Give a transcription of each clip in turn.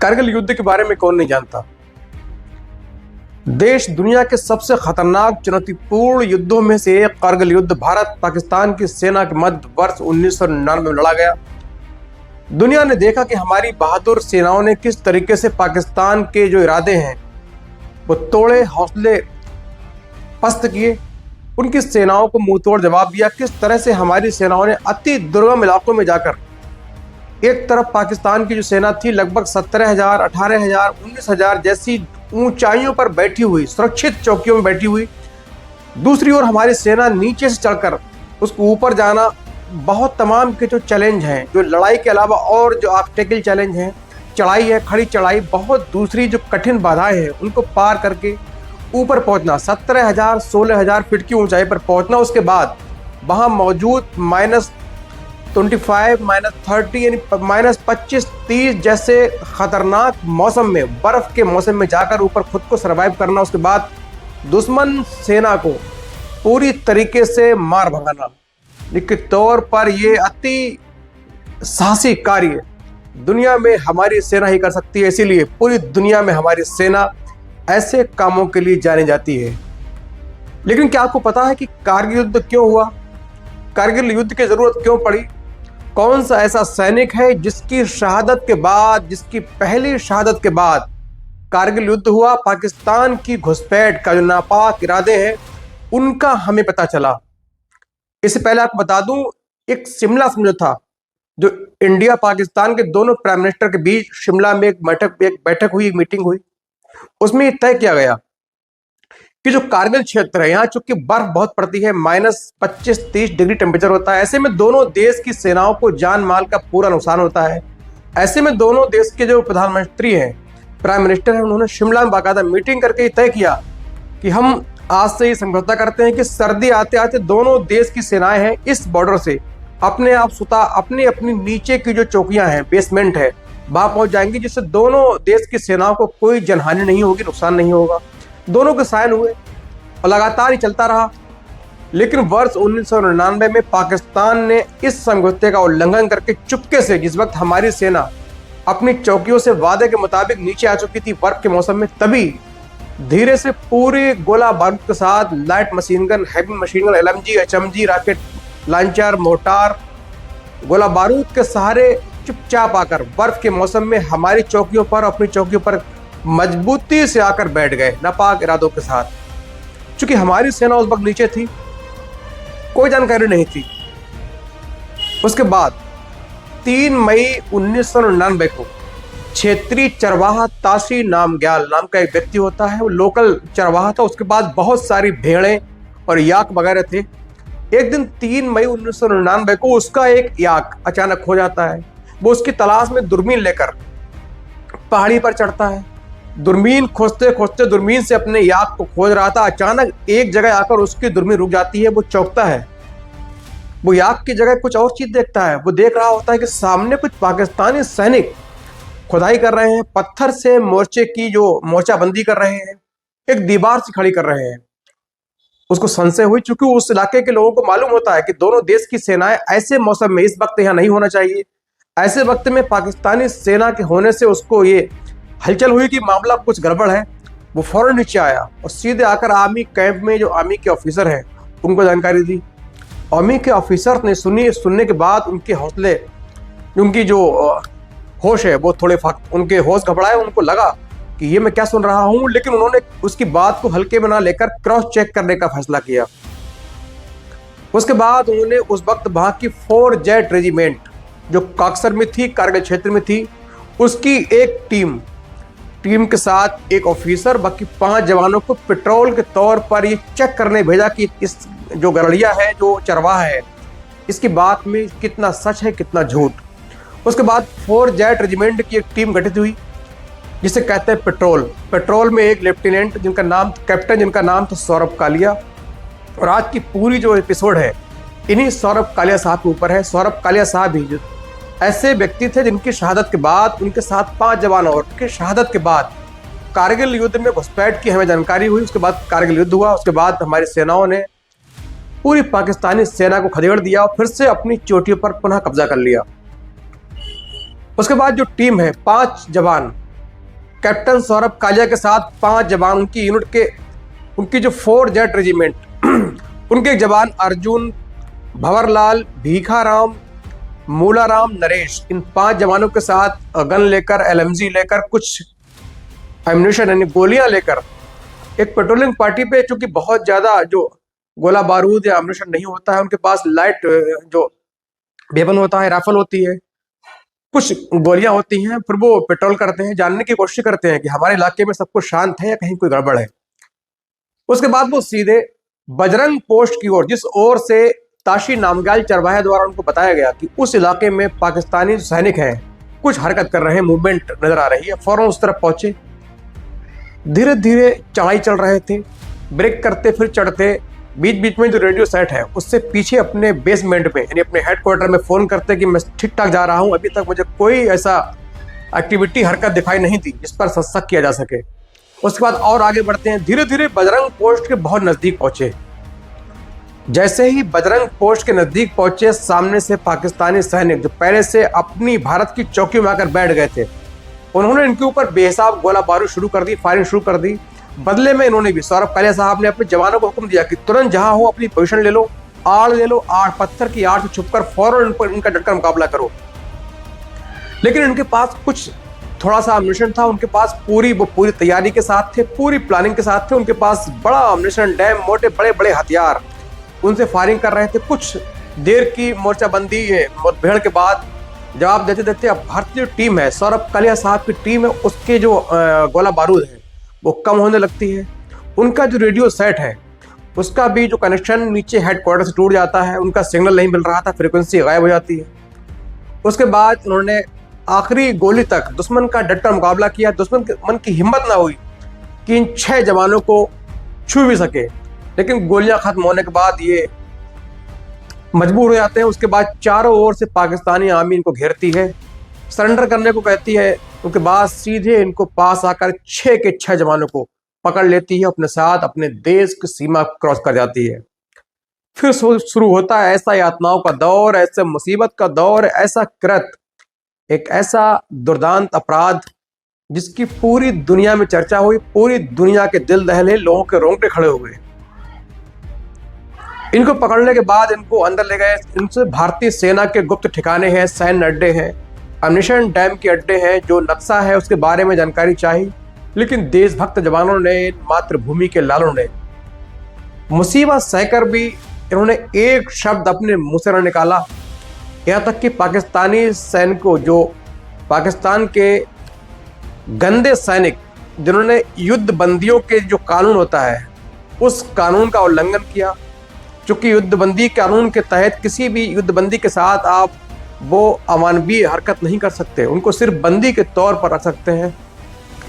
कारगिल युद्ध के बारे में कौन नहीं जानता। देश दुनिया के सबसे खतरनाक चुनौतीपूर्ण युद्धों में से एक कारगिल युद्ध भारत पाकिस्तान की सेना के मध्य वर्ष 1999 में लड़ा गया। दुनिया ने देखा कि हमारी बहादुर सेनाओं ने किस तरीके से पाकिस्तान के जो इरादे हैं वो तोड़े, हौसले पस्त किए, उनकी सेनाओं को मुंहतोड़ जवाब दिया। किस तरह से हमारी सेनाओं ने अति दुर्गम इलाकों में जाकर एक तरफ पाकिस्तान की जो सेना थी लगभग 17,000, 18,000, 19,000 जैसी ऊंचाइयों पर बैठी हुई, सुरक्षित चौकियों में बैठी हुई, दूसरी ओर हमारी सेना नीचे से चढ़कर उसको ऊपर जाना, बहुत तमाम के जो चैलेंज हैं, जो लड़ाई के अलावा और जो ऑब्स्टेकल चैलेंज हैं, चढ़ाई है, खड़ी चढ़ाई, बहुत दूसरी जो कठिन बाधाएं हैं उनको पार करके ऊपर पहुंचना, 17,000, 16,000 फीट की ऊंचाई पर पहुंचना। उसके बाद वहां मौजूद -25, -30 यानी -25, 30 जैसे खतरनाक मौसम में, बर्फ के मौसम में जाकर ऊपर खुद को सर्वाइव करना। उसके बाद दुश्मन सेना को पूरी तरीके से मार भगाना। निश्चित तौर पर यह अति साहसी कार्य दुनिया में हमारी सेना ही कर सकती है, इसीलिए पूरी दुनिया में हमारी सेना ऐसे कामों के लिए जानी जाती है। लेकिन क्या आपको पता है कि कारगिल युद्ध क्यों हुआ? कारगिल युद्ध की जरूरत क्यों पड़ी? कौन सा ऐसा सैनिक है जिसकी शहादत के बाद, जिसकी पहली शहादत के बाद कारगिल युद्ध हुआ? पाकिस्तान की घुसपैठ का जो नापाक इरादे हैं उनका हमें पता चला। इससे पहले आपको बता दूं, एक शिमला समझौता जो इंडिया पाकिस्तान के दोनों प्राइम मिनिस्टर के बीच शिमला में एक बैठक हुई, एक मीटिंग हुई, उसमें तय किया गया कि जो कारगिल क्षेत्र है, यहाँ चूंकि बर्फ बहुत पड़ती है, -25-30 डिग्री टेम्परेचर होता है, ऐसे में दोनों देश की सेनाओं को जान माल का पूरा नुकसान होता है। ऐसे में दोनों देश के जो प्रधानमंत्री हैं, प्राइम मिनिस्टर हैं, उन्होंने शिमला में बाकायदा मीटिंग करके तय किया कि हम आज से ही समझौता करते हैं कि सर्दी आते आते दोनों देश की सेनाएं हैं इस बॉर्डर से अपने आप अपनी अपनी नीचे की जो चौकियां हैं, बेसमेंट है, वहां पहुंच जाएंगी, जिससे दोनों देश की सेनाओं को कोई जनहानि नहीं होगी, नुकसान नहीं होगा। दोनों के साइन हुए और लगातार ही चलता रहा। लेकिन वर्ष 1999 में पाकिस्तान ने इस समझौते का उल्लंघन करके चुपके से, जिस वक्त हमारी सेना अपनी चौकियों से वादे के मुताबिक नीचे आ चुकी थी बर्फ के मौसम में, तभी धीरे से पूरे गोला बारूद के साथ light machine gun, heavy machine gun, LMG, HMG, rocket launcher, motor, गोला बारूद के सहारे चुपचाप आकर बर्फ के मौसम में हमारी चौकियों पर, अपनी चौकियों पर मजबूती से आकर बैठ गए नापाक इरादों के साथ। चूंकि हमारी सेना उस वक्त नीचे थी, कोई जानकारी नहीं थी। उसके बाद 3 मई 1999 को क्षेत्रीय चरवाहा ताशी नामग्याल नाम का एक व्यक्ति होता है, वो लोकल चरवाहा था, उसके बाद बहुत सारी भेड़ें और याक वगैरह थे। एक दिन 3 मई 1999 को उसका एक याक अचानक खो जाता है। वो उसकी तलाश में दूरबीन लेकर पहाड़ी पर चढ़ता है। दूरबीन खोजते खोजते दूरबीन से अपने याक को खोज रहा था। अचानक एक जगह आकर उसकी दूरबीन रुक जाती है। वो चौंकता है, वो याक की जगह कुछ और चीज देखता है। वो देख रहा होता है कि सामने कुछ पाकिस्तानी सैनिक खुदाई कर रहे हैं, पत्थर से मोर्चे की जो मोर्चाबंदी कर रहे हैं, एक दीवार से खड़ी कर रहे हैं। उसको संशय हुई, चूंकि उस इलाके के लोगों को मालूम होता है कि दोनों देश की सेनाएं ऐसे मौसम में इस वक्त यहाँ नहीं होना चाहिए। ऐसे वक्त में पाकिस्तानी सेना के होने से उसको ये हलचल हुई कि मामला कुछ गड़बड़ है। वो फौरन नीचे आया और सीधे आकर आर्मी कैंप में जो आर्मी के ऑफिसर हैं उनको जानकारी दी। आर्मी के ऑफिसर ने सुनने के बाद उनके हौसले, उनकी जो होश है वो थोड़े उनके होश घबराए। उनको लगा कि ये मैं क्या सुन रहा हूं, लेकिन उन्होंने उसकी बात को हल्के में ना लेकर क्रॉस चेक करने का फैसला किया। उसके बाद उन्होंने उस वक्त वहां की 4 जेट रेजिमेंट जो काक्सर में थी, कारगिल क्षेत्र में थी, उसकी एक टीम के साथ एक ऑफिसर, बाकी 5 जवानों को पेट्रोल के तौर पर ये चेक करने भेजा कि इस जो गलड़िया है, जो चरवाहा है, इसकी बात में कितना सच है, कितना झूठ। उसके बाद 4 जेट रेजिमेंट की एक टीम गठित हुई जिसे कहते हैं पेट्रोल में एक लेफ्टिनेंट कैप्टन जिनका नाम था सौरभ कालिया। और आज की पूरी जो एपिसोड है इन्हीं सौरभ कालिया साहब के ऊपर है। सौरभ कालिया साहब ही जो ऐसे व्यक्ति थे जिनकी शहादत के बाद, उनके साथ 5 जवान और उनकी शहादत के बाद कारगिल युद्ध में घुसपैठ की हमें जानकारी हुई। उसके बाद कारगिल युद्ध हुआ। उसके बाद हमारी सेनाओं ने पूरी पाकिस्तानी सेना को खदेड़ दिया और फिर से अपनी चोटियों पर पुनः कब्जा कर लिया। उसके बाद जो टीम है, 5 जवान कैप्टन सौरभ कालिया के साथ 5 जवान उनकी यूनिट के, उनकी जो 4 जेट रेजिमेंट उनके जवान अर्जुन, भंवरलाल, भीखाराम, मूलाराम, नरेश, इन 5 जवानों के साथ गन लेकर, LMG लेकर, कुछ एम्यूनिशन यानी गोलियां लेकर एक पेट्रोलिंग पार्टी पे, चूंकि बहुत ज्यादा जो गोला बारूद या एम्यूनिशन नहीं होता है, उनके पास लाइट जो वेपन होता है, राइफल होती है, कुछ गोलियां होती हैं, फिर वो पेट्रोल करते हैं, जानने की कोशिश करते हैं कि हमारे इलाके में सब कुछ शांत है या कहीं कोई गड़बड़ है। उसके बाद वो सीधे बजरंग पोस्ट की ओर, जिस ओर से ताशी नामग्याल चरवाहे द्वारा उनको बताया गया कि उस इलाके में पाकिस्तानी सैनिक हैं, कुछ हरकत कर रहे हैं, मूवमेंट नजर आ रही है, फौरन उस तरफ पहुंचे। धीरे धीरे चढ़ाई चल रहे थे, ब्रेक करते फिर चढ़ते, बीच बीच में जो रेडियो सेट है उससे पीछे अपने बेसमेंट में यानी अपने हेडक्वार्टर में फोन करते कि मैं ठीक ठाक जा रहा हूं, अभी तक मुझे कोई ऐसा एक्टिविटी, हरकत दिखाई नहीं दी जिस पर शक किया जा सके। उसके बाद और आगे बढ़ते हैं, धीरे धीरे बजरंग पोस्ट के बहुत नजदीक पहुंचे। जैसे ही बजरंग पोस्ट के नजदीक पहुंचे, सामने से पाकिस्तानी सैनिक जो पहले से अपनी भारत की चौकी में आकर बैठ गए थे, उन्होंने इनके ऊपर बेहिसाब गोला बारूद शुरू कर दी, फायरिंग शुरू कर दी। बदले में इन्होंने भी, सौरभ कालिया साहब ने अपने जवानों को हुक्म दिया कि तुरंत जहां हो अपनी पोजीशन ले लो, आड़ ले लो, आड़ पत्थर की आड़ से छुपकर फौरन इनका डटकर मुकाबला करो। लेकिन इनके पास कुछ थोड़ा सा एम्यूनिशन था, उनके पास पूरी तैयारी के साथ थे, पूरी प्लानिंग के साथ थे, उनके पास बड़ा एम्यूनिशन, डैम, मोटे बड़े बड़े हथियार, उनसे फायरिंग कर रहे थे। कुछ देर की मोर्चाबंदी मुठभेड़ के बाद जवाब देते देते अब भारतीय टीम है, सौरभ कालिया साहब की टीम है, उसके जो गोला बारूद है वो कम होने लगती है। उनका जो रेडियो सेट है उसका भी जो कनेक्शन नीचे हेडक्वार्टर से टूट जाता है, उनका सिग्नल नहीं मिल रहा था, फ्रीक्वेंसी गायब हो जाती है। उसके बाद उन्होंने आखिरी गोली तक दुश्मन का डटकर मुकाबला किया। दुश्मन के मन की हिम्मत ना हुई कि इन 6 जवानों को छू भी सके, लेकिन गोलियां खत्म होने के बाद ये मजबूर हो जाते हैं। उसके बाद चारों ओर से पाकिस्तानी आर्मी इनको घेरती है, सरेंडर करने को कहती है। उसके बाद सीधे इनको पास आकर 6 के 6 जवानों को पकड़ लेती है, अपने साथ अपने देश की सीमा क्रॉस कर जाती है। फिर शुरू होता है ऐसा यातनाओं का दौर, ऐसे मुसीबत का दौर, ऐसा कृत, एक ऐसा दुर्दांत अपराध जिसकी पूरी दुनिया में चर्चा हुई, पूरी दुनिया के दिल दहले, लोगों के रोंगटे खड़े हुए। इनको पकड़ने के बाद इनको अंदर ले गए। इनसे भारतीय सेना के गुप्त ठिकाने हैं, सैन्य अड्डे हैं, अम्यूनिशन डैम के अड्डे हैं, जो नक्शा है उसके बारे में जानकारी चाहिए। लेकिन देशभक्त जवानों ने, मातृभूमि के लालों ने मुसीबत सहकर भी इन्होंने एक शब्द अपने मुंह से न निकाला। यहाँ तक कि पाकिस्तानी सैनिकों, जो पाकिस्तान के गंदे सैनिक, जिन्होंने युद्ध बंदियों के जो कानून होता है उस कानून का उल्लंघन किया, चूंकि युद्धबंदी कानून के तहत किसी भी युद्धबंदी के साथ आप वो अमानवीय हरकत नहीं कर सकते, उनको सिर्फ बंदी के तौर पर रख सकते हैं।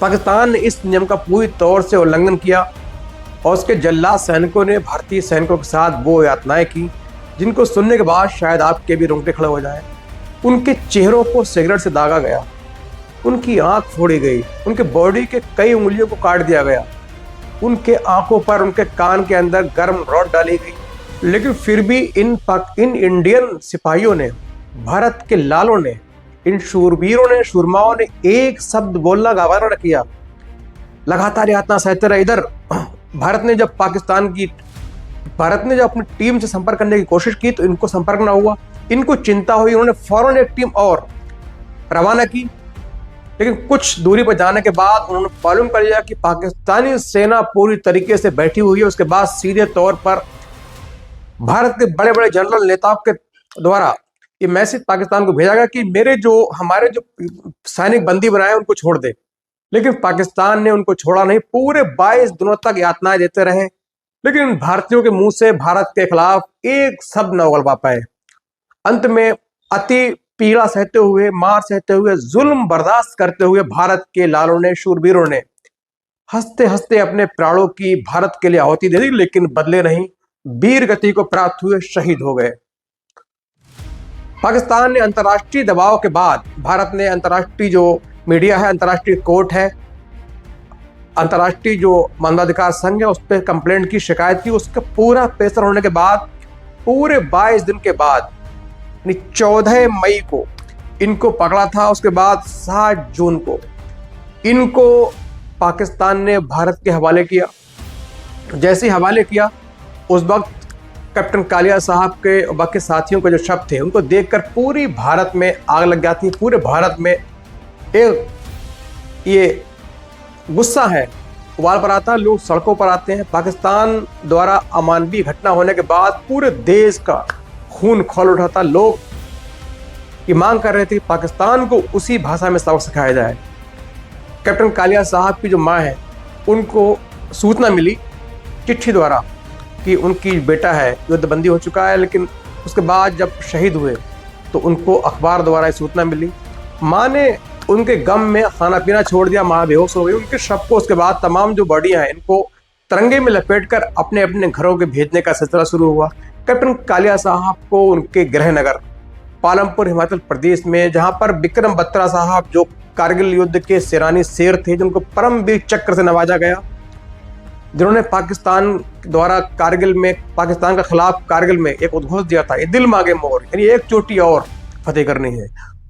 पाकिस्तान ने इस नियम का पूरी तौर से उल्लंघन किया और उसके जल्लाद सैनिकों ने भारतीय सैनिकों के साथ वो यातनाएं की जिनको सुनने के बाद शायद आपके भी रोंगटे खड़े हो जाए। उनके चेहरों को सिगरेट से दागा गया, उनकी आंख फोड़ी गई, उनके बॉडी के कई उंगलियों को काट दिया गया, उनके आंखों पर, उनके कान के अंदर गर्म रॉड डाली गई। लेकिन फिर भी इन इंडियन सिपाहियों ने, भारत के लालों ने, इन शूरवीरों ने, शूरमाओं ने एक शब्द बोलना गवारा न किया। लगातार यातना सहते रहे। इधर भारत ने जब अपनी टीम से संपर्क करने की कोशिश की तो इनको संपर्क ना हुआ। इनको चिंता हुई, उन्होंने फौरन एक टीम और रवाना की। लेकिन कुछ दूरी पर जाने के बाद उन्होंने मालूम कर लिया कि पाकिस्तानी सेना पूरी तरीके से बैठी हुई है। उसके बाद सीधे तौर पर भारत के बड़े बड़े जनरल नेताओं के द्वारा ये मैसेज पाकिस्तान को भेजा गया कि हमारे जो सैनिक बंदी बनाए उनको छोड़ दे। लेकिन पाकिस्तान ने उनको छोड़ा नहीं, पूरे 22 दिनों तक यातनाएं देते रहे। लेकिन भारतीयों के मुंह से भारत के खिलाफ एक शब्द न उगलवा पाए। अंत में अति पीड़ा सहते हुए, मार सहते हुए, जुल्म बर्दाश्त करते हुए भारत के लालों ने, शूरवीरों ने हंसते हंसते अपने प्राणों की भारत के लिए आहुति दे दी। लेकिन बदले नहीं, वीर गति को प्राप्त हुए शहीद हो गए। पाकिस्तान ने अंतर्राष्ट्रीय दबाव के बाद, भारत ने अंतर्राष्ट्रीय जो मीडिया है, अंतर्राष्ट्रीय कोर्ट है, अंतर्राष्ट्रीय जो मानवाधिकार संघ है, उस पर कंप्लेंट की, शिकायत की। उसका पूरा प्रेशर होने के बाद पूरे 22 दिन के बाद 14 मई को इनको पकड़ा था। उसके बाद 7 जून को इनको पाकिस्तान ने भारत के हवाले किया। जैसे ही हवाले किया, उस वक्त कैप्टन कालिया साहब के और बाकी साथियों के जो शब्द थे उनको देखकर पूरी भारत में आग लग जाती। पूरे भारत में एक ये गुस्सा है उबाल पर आता है, लोग सड़कों पर आते हैं। पाकिस्तान द्वारा अमानवीय घटना होने के बाद पूरे देश का खून खौल उठा था। लोग ये मांग कर रहे थे कि पाकिस्तान को उसी भाषा में सबक सिखाया जाए। कैप्टन कालिया साहब की जो माँ है, उनको सूचना मिली चिट्ठी द्वारा कि उनकी बेटा है युद्धबंदी हो चुका है, लेकिन उसके बाद जब शहीद हुए तो उनको अखबार द्वारा सूचना मिली। माँ ने उनके गम में खाना पीना छोड़ दिया, माँ बेहोश हो गई। उनके शव को उसके बाद तमाम जो बॉडियाँ हैं इनको तिरंगे में लपेटकर अपने अपने घरों के भेजने का सिलसिला शुरू हुआ। कैप्टन कालिया साहब को उनके गृह नगर पालमपुर हिमाचल प्रदेश में, जहाँ पर विक्रम बत्रा साहब जो कारगिल युद्ध के सेनानी शेर थे, जिनको परमवीर चक्र से नवाजा गया, जिन्होंने पाकिस्तान द्वारा कारगिल में पाकिस्तान के खिलाफ कारगिल में एक उद्घोष दिया था, ये दिल मांगे मोर, यानी एक चोटी और फतेह करनी है,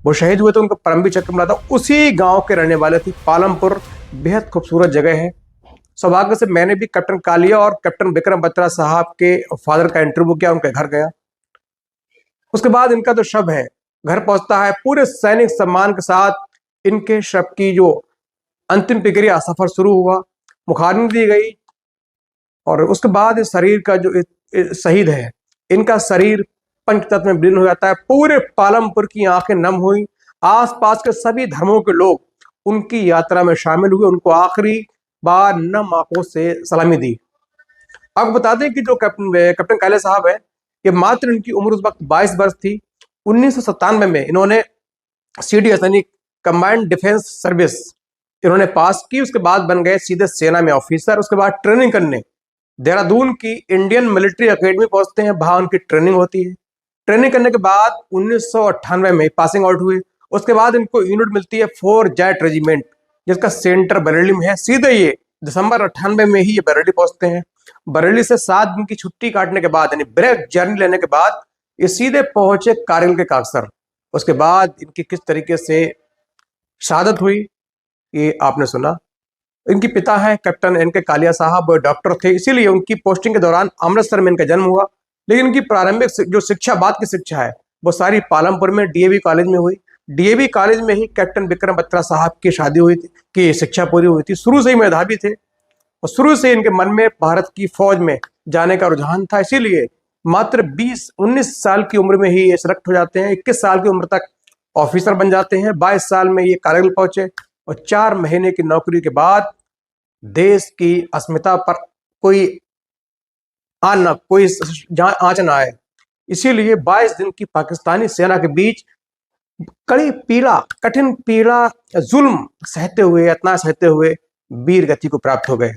वो शहीद हुए तो उनको परमवीर चक्र मिला था। उसी गांव के रहने वाले थे। पालमपुर बेहद खूबसूरत जगह है। सौभाग्य से मैंने भी कैप्टन कालिया और कैप्टन विक्रम बत्रा साहब के फादर का इंटरव्यू किया, उनके घर गया। उसके बाद इनका जो शव है घर पहुंचता है, पूरे सैनिक सम्मान के साथ इनके शव की जो अंतिम प्रक्रिया सफर शुरू हुआ, मुखाग्नि दी गई और उसके बाद इस शरीर का जो शहीद है, इनका शरीर पंचतत्व में विलीन हो जाता है। पूरे पालमपुर की आंखें नम हुई। आसपास के सभी धर्मों के लोग उनकी यात्रा में शामिल हुए, उनको आखिरी बार नम आंखों से सलामी दी। अब बता दें कि जो कैप्टन कालिया साहब है, ये मात्र इनकी उम्र उस वक्त 22 वर्ष थी। 1997 में इन्होंने CDS यानी कंबाइंड डिफेंस सर्विस इन्होंने पास की। उसके बाद बन गए सीधे सेना में ऑफिसर। उसके बाद ट्रेनिंग करने देहरादून की इंडियन मिलिट्री एकेडमी पहुंचते हैं, वहां उनकी ट्रेनिंग होती है। ट्रेनिंग करने के बाद 1998 में पासिंग आउट हुए। उसके बाद इनको यूनिट मिलती है 4 जेट रेजिमेंट, जिसका सेंटर बरेली में है। सीधे ये दिसंबर 98 में ही ये बरेली पहुंचते हैं। बरेली से 7 दिन की छुट्टी काटने के बाद, यानी ब्रेक जर्नी लेने के बाद, ये सीधे पहुंचे कारगिल के कागसर। उसके बाद इनकी किस तरीके से शहादत हुई ये आपने सुना। इनके पिता हैं कैप्टन NK कालिया साहब, वो डॉक्टर थे, इसीलिए उनकी पोस्टिंग के दौरान अमृतसर में इनका जन्म हुआ। लेकिन इनकी प्रारंभिक जो शिक्षा, बाद की शिक्षा है, वो सारी पालमपुर में DAV कॉलेज में हुई। DAV कॉलेज में ही कैप्टन विक्रम बत्रा साहब की शादी हुई थी, की शिक्षा पूरी हुई थी। शुरू से ही मेधावी थे और शुरू से इनके मन में भारत की फौज में जाने का रुझान था। इसीलिए मात्र 19 साल की उम्र में ही ये सिलेक्ट हो जाते हैं। 21 साल की उम्र तक ऑफिसर बन जाते हैं। 22 साल में ये कारगिल पहुंचे और 4 महीने की नौकरी के बाद देश की अस्मिता पर कोई आंच ना आए, इसीलिए 22 दिन की पाकिस्तानी सेना के बीच कठिन पीड़ा, जुल्म सहते हुए, यातना सहते हुए वीर गति को प्राप्त हो गए।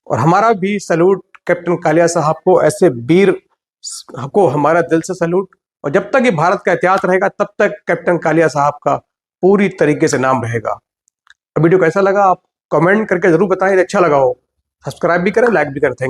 और हमारा भी सैल्यूट कैप्टन कालिया साहब को, ऐसे वीर को हमारा दिल से सैल्यूट। और जब तक ये भारत का इतिहास रहेगा तब तक कैप्टन कालिया साहब का पूरी तरीके से नाम रहेगा। वीडियो कैसा लगा आप कमेंट करके जरूर बताएं। अच्छा लगा हो सब्सक्राइब भी करें, लाइक भी करें। Thank you.